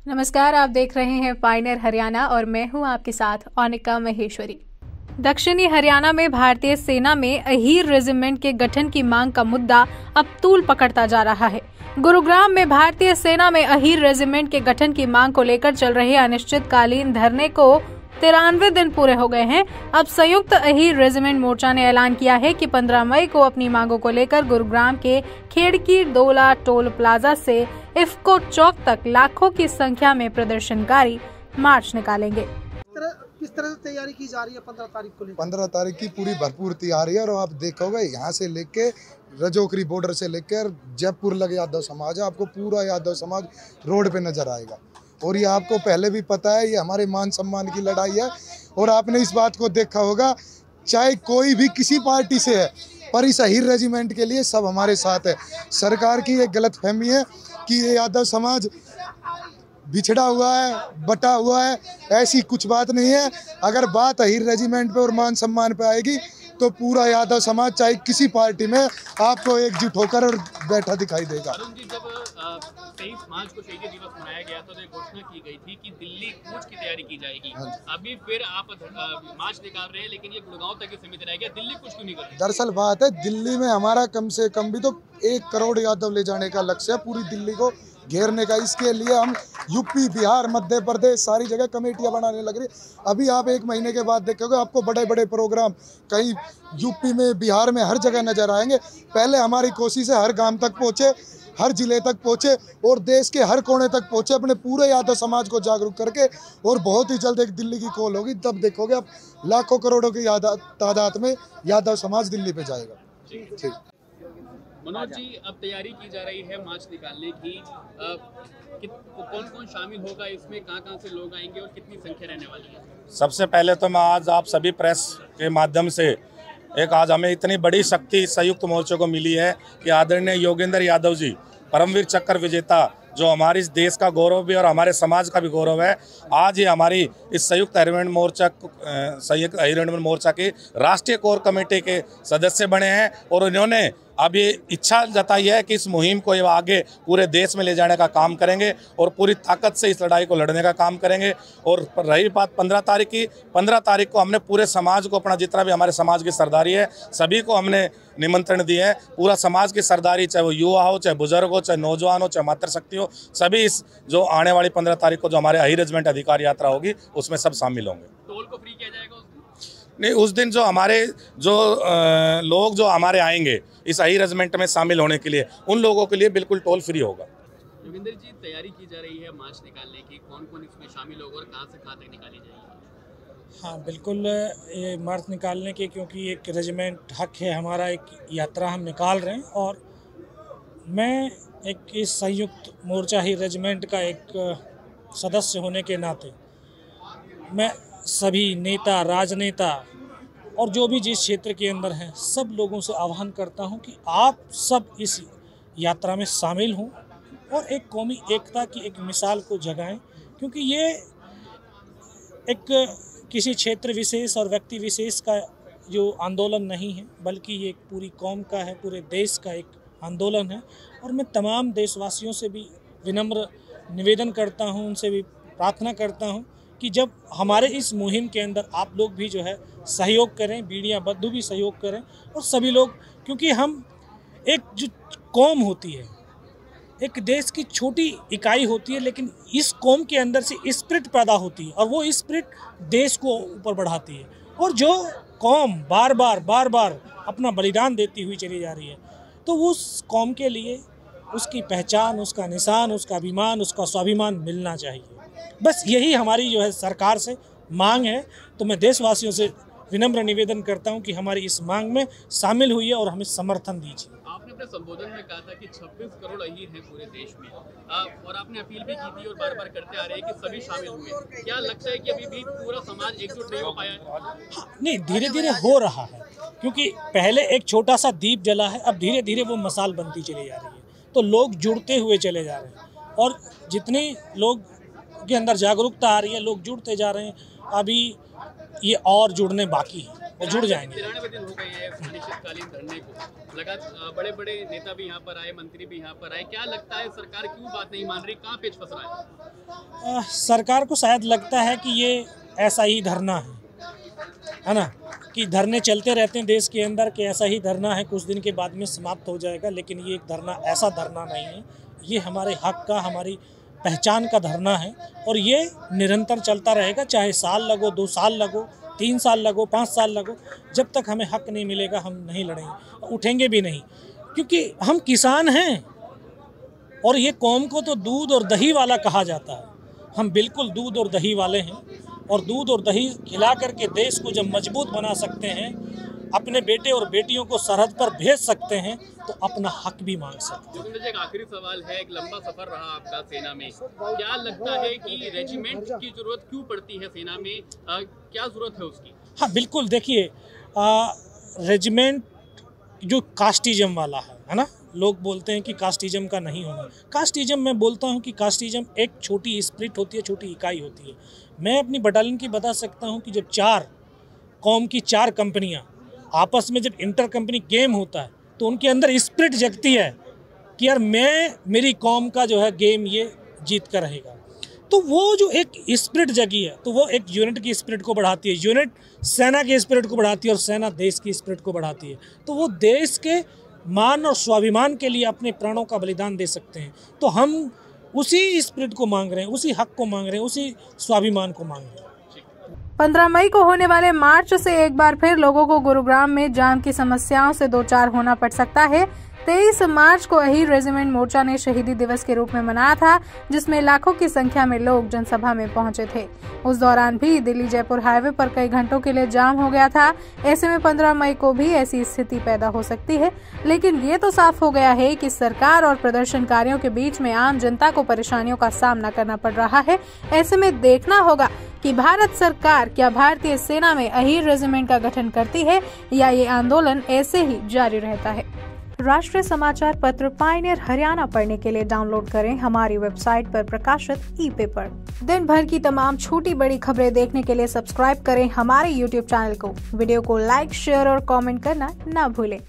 नमस्कार, आप देख रहे हैं पायनियर हरियाणा और मैं हूं आपके साथ अनिका महेश्वरी। दक्षिणी हरियाणा में भारतीय सेना में अहीर रेजिमेंट के गठन की मांग का मुद्दा अब तूल पकड़ता जा रहा है। गुरुग्राम में भारतीय सेना में अहीर रेजिमेंट के गठन की मांग को लेकर चल रहे अनिश्चितकालीन धरने को 93 दिन पूरे हो गए हैं। अब संयुक्त अहीर रेजिमेंट मोर्चा ने ऐलान किया है कि 15 मई को अपनी मांगों को लेकर गुरुग्राम के खेड़की डोला टोल प्लाजा से इफ्को चौक तक लाखों की संख्या में प्रदर्शनकारी मार्च निकालेंगे। किस तरह से तैयारी की जा रही है 15 तारीख को लेकर? 15 तारीख की पूरी भरपूर तैयारी है और आप देखोगे यहाँ से लेके रजौकरी बॉर्डर से लेकर जयपुर लगे यादव समाज है, आपको पूरा यादव समाज रोड पे नजर आएगा। और ये आपको पहले भी पता है, ये हमारे मान सम्मान की लड़ाई है। और आपने इस बात को देखा होगा, चाहे कोई भी किसी पार्टी से है, पर इस अहीर रेजिमेंट के लिए सब हमारे साथ है। सरकार की एक गलतफहमी है कि ये यादव समाज बिछड़ा हुआ है, बटा हुआ है, ऐसी कुछ बात नहीं है। अगर बात अहीर रेजिमेंट पे और मान सम्मान पे आएगी तो पूरा यादव समाज चाहे किसी पार्टी में आपको एकजुट होकर और बैठा दिखाई देगा। अरुण जी, जब 23 मार्च को शहीद दिवस मनाया गया तो घोषणा की गई थी कि दिल्ली कूच की तैयारी की जाएगी। अभी फिर आप मार्च निकाल रहे हैं, लेकिन ये गुड़गांव तक ही सीमित रह गया, दिल्ली कूच क्यों नहीं कर रहे? दरअसल बात है, दिल्ली में हमारा कम से कम भी तो 1 करोड़ यादव ले जाने का लक्ष्य है, पूरी दिल्ली को घेरने का। इसके लिए हम यूपी, बिहार, मध्य प्रदेश सारी जगह कमेटियां बनाने लग रही। अभी आप 1 महीने के बाद देखोगे, आपको बड़े बड़े प्रोग्राम कहीं यूपी में, बिहार में, हर जगह नजर आएंगे। पहले हमारी कोशिश है हर गांव तक पहुंचे, हर जिले तक पहुंचे और देश के हर कोने तक पहुंचे, अपने पूरे यादव समाज को जागरूक करके। और बहुत ही जल्द एक दिल्ली की कॉल होगी, तब देखोगे आप लाखों करोड़ों की तादाद में यादव समाज दिल्ली पे जाएगा। ठीक मनोज जी, अब तैयारी की जा रही है मार्च निकालने की, कौन कौन शामिल होगा इसमें, कहां से लोग आएंगे और कितनी संख्या रहने वाली है? सबसे पहले तो मैं आज आप सभी प्रेस के माध्यम से आज हमें इतनी बड़ी शक्ति संयुक्त मोर्चे को मिली है कि आदरणीय योगेंद्र यादव जी, परमवीर चक्र विजेता, जो हमारे इस देश का गौरव भी और हमारे समाज का भी गौरव है, आज ये हमारी इस संयुक्त अहीर मोर्चा की राष्ट्रीय कोर कमेटी के सदस्य बने हैं। और इन्होंने अब ये इच्छा जताई है कि इस मुहिम को ये आगे पूरे देश में ले जाने का काम करेंगे और पूरी ताकत से इस लड़ाई को लड़ने का काम करेंगे। और रही बात 15 तारीख की, 15 तारीख को हमने पूरे समाज को, अपना जितना भी हमारे समाज की सरदारी है, सभी को हमने निमंत्रण दिए है। पूरा समाज की सरदारी, चाहे वो युवा हो, चाहे बुजुर्ग हो, चाहे नौजवान हो, चाहे मातृशक्ति हो, सभी इस जो आने वाली 15 तारीख को जो हमारे अहीर रेजिमेंट अधिकार यात्रा होगी उसमें सब शामिल होंगे। टोल को फ्री किया जाएगा? नहीं, उस दिन जो हमारे लोग जो हमारे आएंगे इस अहीर रेजिमेंट में शामिल होने के लिए, उन लोगों के लिए बिल्कुल टोल फ्री होगा। योगेंद्र जी, तैयारी की जा रही है मार्च निकालने की, कौन कौन इसमें शामिल होगा और कहां से कहां तक निकाली जाएगी? हाँ बिल्कुल, ये मार्च निकालने की, क्योंकि एक रेजिमेंट हक है हमारा, एक यात्रा हम निकाल रहे हैं। और मैं एक इस संयुक्त मोर्चा ही रेजिमेंट का एक सदस्य होने के नाते मैं सभी नेता, राजनेता और जो भी जिस क्षेत्र के अंदर हैं, सब लोगों से आह्वान करता हूं कि आप सब इस यात्रा में शामिल हों और एक कौमी एकता की एक मिसाल को जगाएं। क्योंकि ये एक किसी क्षेत्र विशेष और व्यक्ति विशेष का जो आंदोलन नहीं है, बल्कि ये एक पूरी कौम का है, पूरे देश का एक आंदोलन है। और मैं तमाम देशवासियों से भी विनम्र निवेदन करता हूं, उनसे भी प्रार्थना करता हूं कि जब हमारे इस मुहिम के अंदर आप लोग भी जो है सहयोग करें, बीड़ियाँ बद्दू भी सहयोग करें और सभी लोग, क्योंकि हम एक जो कौम होती है, एक देश की छोटी इकाई होती है, लेकिन इस कौम के अंदर से स्पिरिट पैदा होती है और वो स्पिरिट देश को ऊपर बढ़ाती है। और जो कौम बार बार अपना बलिदान देती हुई चली जा रही है, तो उस कौम के लिए उसकी पहचान, उसका निशान, उसका अभिमान, उसका स्वाभिमान मिलना चाहिए। बस यही हमारी जो है सरकार से मांग है। तो मैं देशवासियों से विनम्र निवेदन करता हूं कि हमारी इस मांग में शामिल हुई है और हमें समर्थन दीजिए। आपने अपने संबोधन में कहा था कि 26 करोड़ अहीर हैं पूरे देश में, और आपने अपील भी की थी और बार बार करते आ रहे हैं कि सभी शामिल हुए। क्या लगता है कि अभी भी पूरा समाज एकजुट नहीं हो पाया है? हाँ, नहीं, धीरे धीरे हो रहा है, क्योंकि पहले एक छोटा सा दीप जला है, अब धीरे धीरे वो मसाल बनती चली जा रही है। तो लोग जुड़ते हुए चले जा रहे हैं और जितने लोग के अंदर जागरूकता आ रही है, लोग जुड़ते जा रहे हैं। अभी ये और जुड़ने बाकी हैं और जुड़ जाएंगे। 93 दिन हो गए हैं अनिश्चितकालीन धरने को, लगातार बड़े बड़े नेता भी यहाँ पर आए, मंत्री भी यहाँ पर आए। क्या लगता है सरकार क्यों बात नहीं मान रही, कहाँ पेच फंस रहा है? सरकार को शायद लगता है कि ये ऐसा ही धरना है ना, कि धरने चलते रहते हैं देश के अंदर, कि ऐसा ही धरना है, कुछ दिन के बाद में समाप्त हो जाएगा। लेकिन ये एक धरना ऐसा धरना नहीं है, ये हमारे हक का, हमारी पहचान का धरना है और ये निरंतर चलता रहेगा, चाहे साल लगो, 2 साल लगो, 3 साल लगो, 5 साल लगो। जब तक हमें हक नहीं मिलेगा हम नहीं लड़ेंगे, उठेंगे भी नहीं, क्योंकि हम किसान हैं और ये कौम को तो दूध और दही वाला कहा जाता है। हम बिल्कुल दूध और दही वाले हैं और दूध और दही खिला करके देश को जब मजबूत बना सकते हैं, अपने बेटे और बेटियों को सरहद पर भेज सकते हैं, तो अपना हक भी मांग सकते हैं। एक आखिरी सवाल है, एक लंबा सफर रहा आपका सेना में, क्या लगता है कि रेजिमेंट की जरूरत क्यों पड़ती है सेना में, क्या जरूरत है उसकी? हाँ बिल्कुल, देखिए रेजिमेंट जो कास्टिज्म वाला है ना, लोग बोलते हैं कि कास्टिज्म का नहीं होना। कास्टिज्म, मैं बोलता हूँ कि कास्टिज्म एक छोटी स्प्रिट होती है, छोटी इकाई होती है। मैं अपनी बटालियन की बता सकता हूँ कि जब 4 कौम की 4 कंपनियाँ आपस में जब इंटर कंपनी गेम होता है तो उनके अंदर स्पिरिट जगती है कि यार मेरी कौम का जो है गेम ये जीत कर रहेगा। तो वो जो एक स्पिरिट जगी है, तो वो एक यूनिट की स्पिरिट को बढ़ाती है, यूनिट सेना के स्पिरिट को बढ़ाती है और सेना देश की स्पिरिट को बढ़ाती है। तो वो देश के मान और स्वाभिमान के लिए अपने प्राणों का बलिदान दे सकते हैं। तो हम उसी स्पिरिट को मांग रहे हैं, उसी हक को मांग रहे हैं, उसी स्वाभिमान को मांग रहे हैं। 15 मई को होने वाले मार्च से एक बार फिर लोगों को गुरुग्राम में जाम की समस्याओं से दो चार होना पड़ सकता है। 23 मार्च को अहीर रेजिमेंट मोर्चा ने शहीदी दिवस के रूप में मनाया था, जिसमें लाखों की संख्या में लोग जनसभा में पहुंचे थे। उस दौरान भी दिल्ली जयपुर हाईवे पर कई घंटों के लिए जाम हो गया था। ऐसे में 15 मई को भी ऐसी स्थिति पैदा हो सकती है। लेकिन ये तो साफ हो गया है कि सरकार और प्रदर्शनकारियों के बीच में आम जनता को परेशानियों का सामना करना पड़ रहा है। ऐसे में देखना होगा कि भारत सरकार क्या भारतीय सेना में अहीर रेजिमेंट का गठन करती है या ये आंदोलन ऐसे ही जारी रहता है। राष्ट्रीय समाचार पत्र पायनियर हरियाणा पढ़ने के लिए डाउनलोड करें हमारी वेबसाइट पर प्रकाशित ई-पेपर। दिन भर की तमाम छोटी बड़ी खबरें देखने के लिए सब्सक्राइब करें हमारे YouTube चैनल को। वीडियो को लाइक, शेयर और कमेंट करना न भूलें।